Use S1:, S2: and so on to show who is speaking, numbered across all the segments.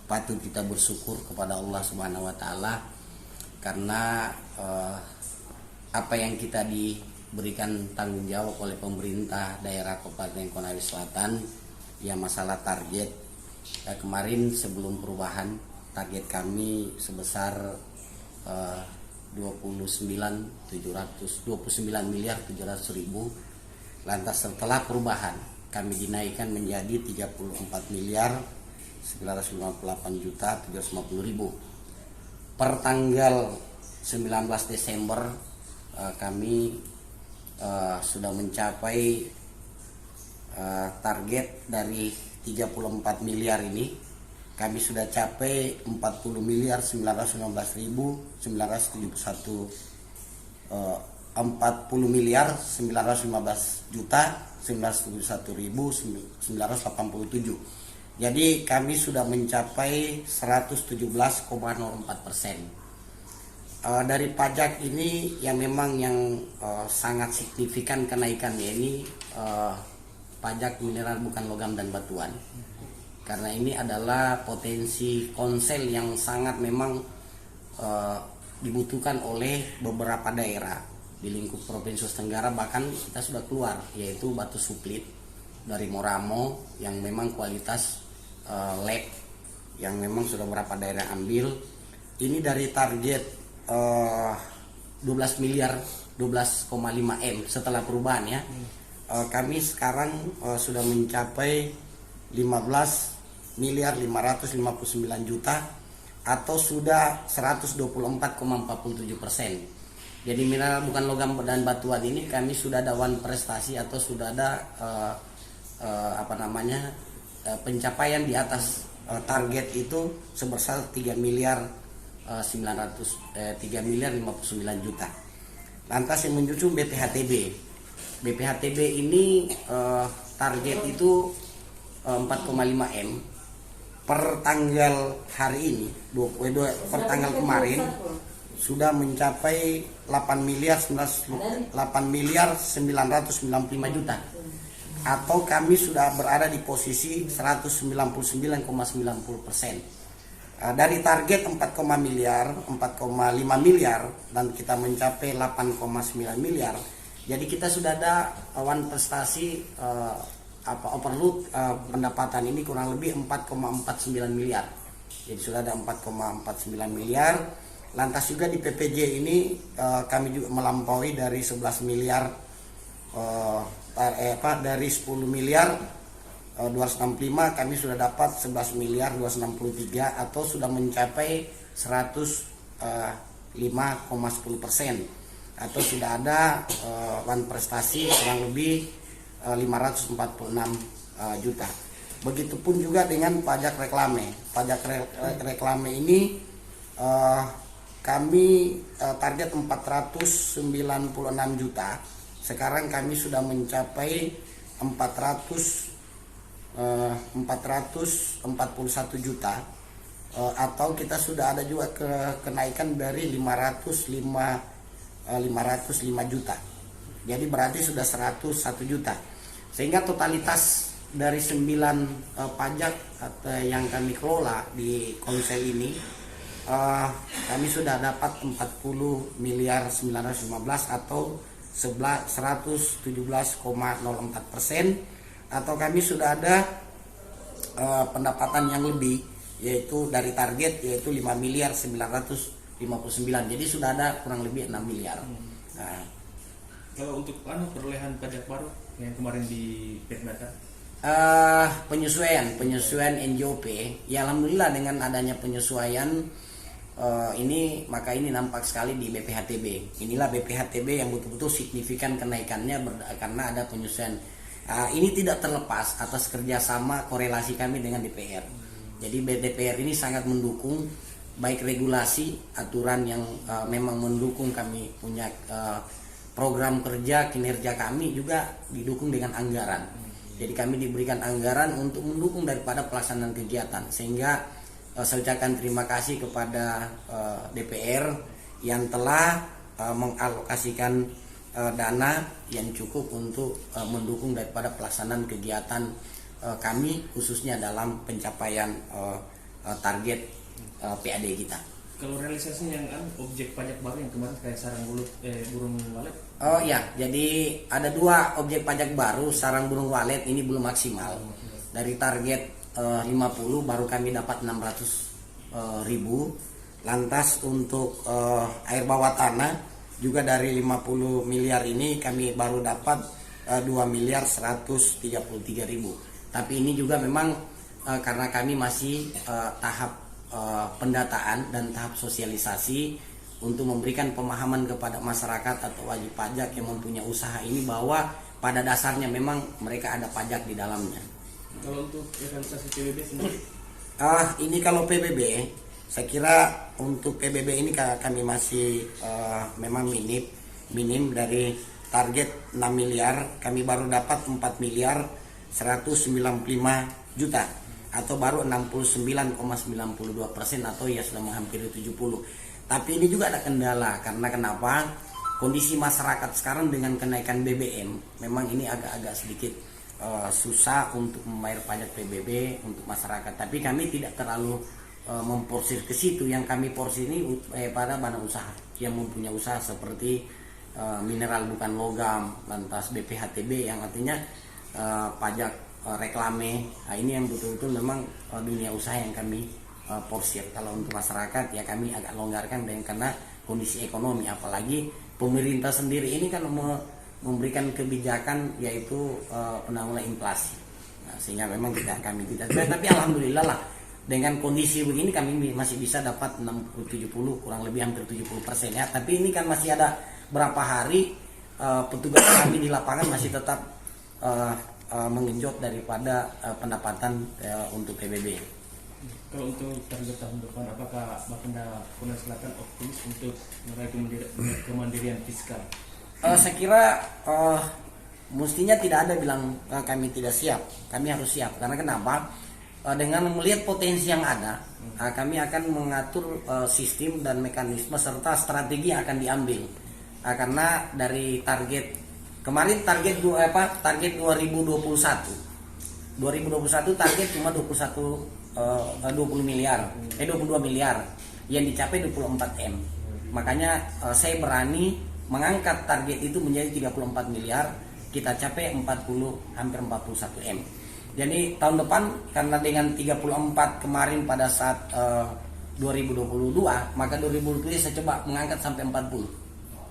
S1: patut kita bersyukur kepada Allah Subhanahu wa taala karena apa yang kita diberikan tanggung jawab oleh pemerintah daerah Kabupaten Konawe Selatan ya masalah target. Kemarin sebelum perubahan target kami sebesar 29 miliar 700.000. Lantas setelah perubahan kami dinaikkan menjadi 34 miliar 958.750.000. Per tanggal 19 Desember kami sudah mencapai target dari 34 miliar ini. Kami sudah capai 40 miliar 919.971 40 miliar 915 juta 971.987. Jadi kami sudah mencapai 117,04%. Dari pajak ini yang memang yang sangat signifikan kenaikannya ini pajak mineral bukan logam dan batuan. Karena ini adalah potensi konsel yang sangat memang dibutuhkan oleh beberapa daerah di lingkup Provinsi Sulawesi Tenggara. Bahkan kita sudah keluar, yaitu batu suplit dari Moramo yang memang kualitas lab yang memang sudah beberapa daerah ambil. Ini dari target 12 miliar 12,5 M setelah perubahan ya. Kami sekarang sudah mencapai 15 miliar 559 juta atau sudah 124,47%. Jadi mineral bukan logam dan batuan ini kami sudah ada prestasi atau sudah ada pencapaian di atas target itu sebesar 3 miliar 59 juta. Lantas yang menyusul BPHTB. BPHTB ini target itu 4,5 M. Per tanggal hari ini, per tanggal kemarin sudah mencapai 8 miliar 995 juta. Atau kami sudah berada di posisi 199,90%. Dari target 4,5 miliar dan kita mencapai 8,9 miliar. Jadi kita sudah ada prestasi overload pendapatan ini kurang lebih 4,49 miliar. Jadi sudah ada 4,49 miliar. Lantas juga di PPJ ini kami juga melampaui dari 11 miliar dari 10 miliar 265 kami sudah dapat 11 miliar 263 atau sudah mencapai 105,10%. Atau sudah ada prestasi kurang lebih 546 juta. Begitupun juga dengan pajak reklame. Pajak reklame ini kami target 496 juta. Sekarang kami sudah mencapai 441 juta. Atau kita sudah ada juga kenaikan dari 505 juta. Jadi berarti sudah 101 juta. Sehingga totalitas dari 9 pajak yang kami kelola di konsel ini kami sudah dapat 40 miliar 915 atau 117,04%. Atau kami sudah ada pendapatan yang lebih, yaitu dari target yaitu 5 miliar 959. Jadi sudah ada kurang lebih 6 miliar. Nah,
S2: kalau untuk perolehan pajak baru yang kemarin di Data?
S1: Penyesuaian NJOP ya, alhamdulillah dengan adanya penyesuaian ini maka ini nampak sekali di BPHTB. Inilah BPHTB yang betul-betul signifikan kenaikannya karena ada penyesuaian. Ini tidak terlepas atas kerjasama korelasi kami dengan DPR. Jadi DPR ini sangat mendukung baik regulasi, aturan yang memang mendukung kami punya program kerja, kinerja kami juga didukung dengan anggaran. Jadi kami diberikan anggaran untuk mendukung daripada pelaksanaan kegiatan. Sehingga saya ucapkan terima kasih kepada DPR yang telah mengalokasikan dana yang cukup untuk mendukung daripada pelaksanaan kegiatan kami, khususnya dalam pencapaian target PAD kita.
S2: Kalau realisasi yang objek pajak baru yang kemarin kayak sarang burung walet.
S1: Oh ya, jadi ada 2 objek pajak baru. Sarang burung walet ini belum maksimal. Dari target 50 baru kami dapat 600.000. Lantas untuk air bawah tanah juga dari 50 miliar ini kami baru dapat 2.133.000. Tapi ini juga memang karena kami masih tahap pendataan dan tahap sosialisasi untuk memberikan pemahaman kepada masyarakat atau wajib pajak yang mempunyai usaha ini bahwa pada dasarnya memang mereka ada pajak di dalamnya.
S2: Kalau untuk realisasi PBB sendiri?
S1: Ini kalau PBB, saya kira untuk PBB ini kami masih memang minim dari target 6 miliar, kami baru dapat 4 miliar 195 juta atau baru 69,92% atau ya sudah menghampiri 70. Tapi ini juga ada kendala karena kenapa? Kondisi masyarakat sekarang dengan kenaikan BBM memang ini agak-agak sedikit susah untuk membayar pajak PBB untuk masyarakat. Tapi kami tidak terlalu memporsir ke situ. Yang kami porsir ini pada badan usaha yang mempunyai usaha seperti mineral bukan logam, lantas BPHTB yang artinya pajak reklame. Nah, ini yang betul-betul memang dunia usaha yang kami porsir. Kalau untuk masyarakat ya kami agak longgarkan karena kondisi ekonomi, apalagi pemerintah sendiri ini kan memberikan kebijakan yaitu penanggulangan inflasi. Nah, sehingga memang kami tidak, tapi alhamdulillah lah dengan kondisi begini kami masih bisa dapat 60-70 kurang lebih hampir 70% ya. Tapi ini kan masih ada berapa hari petugas kami di lapangan masih tetap mengenjot daripada pendapatan untuk PBB.
S2: Kalau untuk target tahun depan, apakah Bapenda Polres Selatan optimis untuk meraih kemandirian fiskal?
S1: Saya kira mestinya tidak ada bilang kami tidak siap. Kami harus siap. Karena kenapa? Dengan melihat potensi yang ada, kami akan mengatur sistem dan mekanisme serta strategi yang akan diambil. Karena dari target kemarin target 2021 target cuma 22 miliar yang dicapai 24 M. Makanya saya berani mengangkat target itu menjadi 34 miliar, kita capai hampir 41 M. Jadi tahun depan karena dengan 34 kemarin pada saat 2022, maka 2020 saya coba mengangkat sampai 40.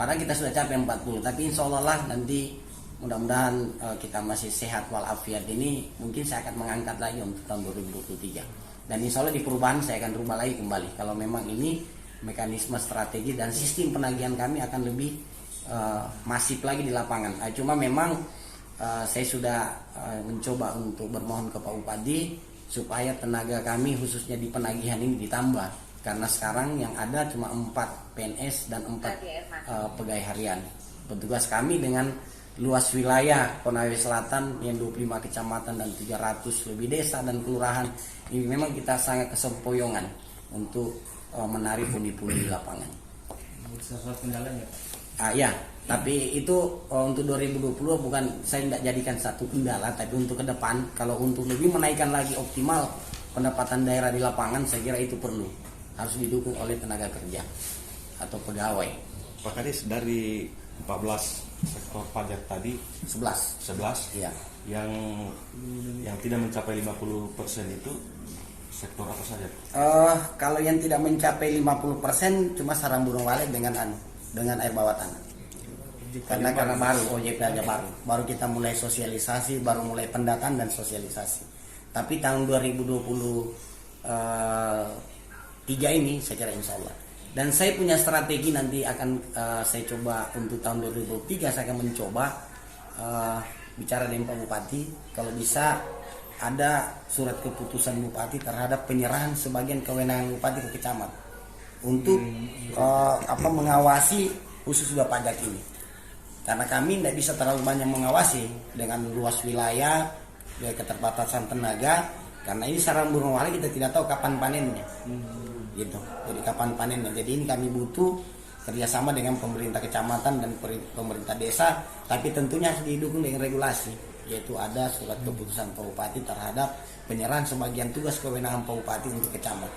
S1: Padahal kita sudah capai 40, tapi insya Allah lah nanti mudah-mudahan kita masih sehat walafiat ini, mungkin saya akan mengangkat lagi untuk tahun 2023. Dan insya Allah di perubahan saya akan rubah lagi kembali. Kalau memang ini mekanisme strategi dan sistem penagihan kami akan lebih masif lagi di lapangan. Cuma memang saya sudah mencoba untuk bermohon ke Pak Bupati supaya tenaga kami khususnya di penagihan ini ditambah. Karena sekarang yang ada cuma 4 PNS dan 4 pegawai harian. Petugas kami dengan luas wilayah Konawe Selatan yang 25 kecamatan dan 300 lebih desa dan kelurahan, ini memang kita sangat kesempoyongan untuk menarik pundi-pundi di lapangan.
S2: Salah kendalanya, Pak?
S1: Ya, tapi itu untuk 2020 bukan saya tidak jadikan satu kendala, tapi untuk ke depan kalau untuk lebih menaikkan lagi optimal pendapatan daerah di lapangan, saya kira itu perlu. Harus didukung oleh tenaga kerja atau pegawai.
S3: Pak Kadis, dari 14 sektor pajak tadi 11
S1: ya.
S3: Yang tidak mencapai 50% itu sektor apa saja?
S1: Kalau yang tidak mencapai 50% cuma sarang burung walet dengan air bawah tanah. Karena baru OJK aja baru kita mulai sosialisasi, baru mulai pendataan dan sosialisasi. Tapi tahun 2023 ini saya kira insya Allah. Dan saya punya strategi nanti akan saya coba untuk tahun 2023 saya akan mencoba bicara dengan Pak Bupati. Kalau bisa ada surat keputusan Bupati terhadap penyerahan sebagian kewenangan Bupati ke kecamatan untuk mengawasi khusus juga pajak ini. Karena kami tidak bisa terlalu banyak mengawasi dengan luas wilayah, keterbatasan tenaga. Karena ini sarang burung walet kita tidak tahu kapan panennya. Gitu. Jadi kapan panennya. Jadi ini kami butuh kerjasama dengan pemerintah kecamatan dan pemerintah desa, tapi tentunya harus didukung dengan regulasi yaitu ada surat keputusan Pak Bupati terhadap penyerahan sebagian tugas kewenangan Pak Bupati untuk ke camat.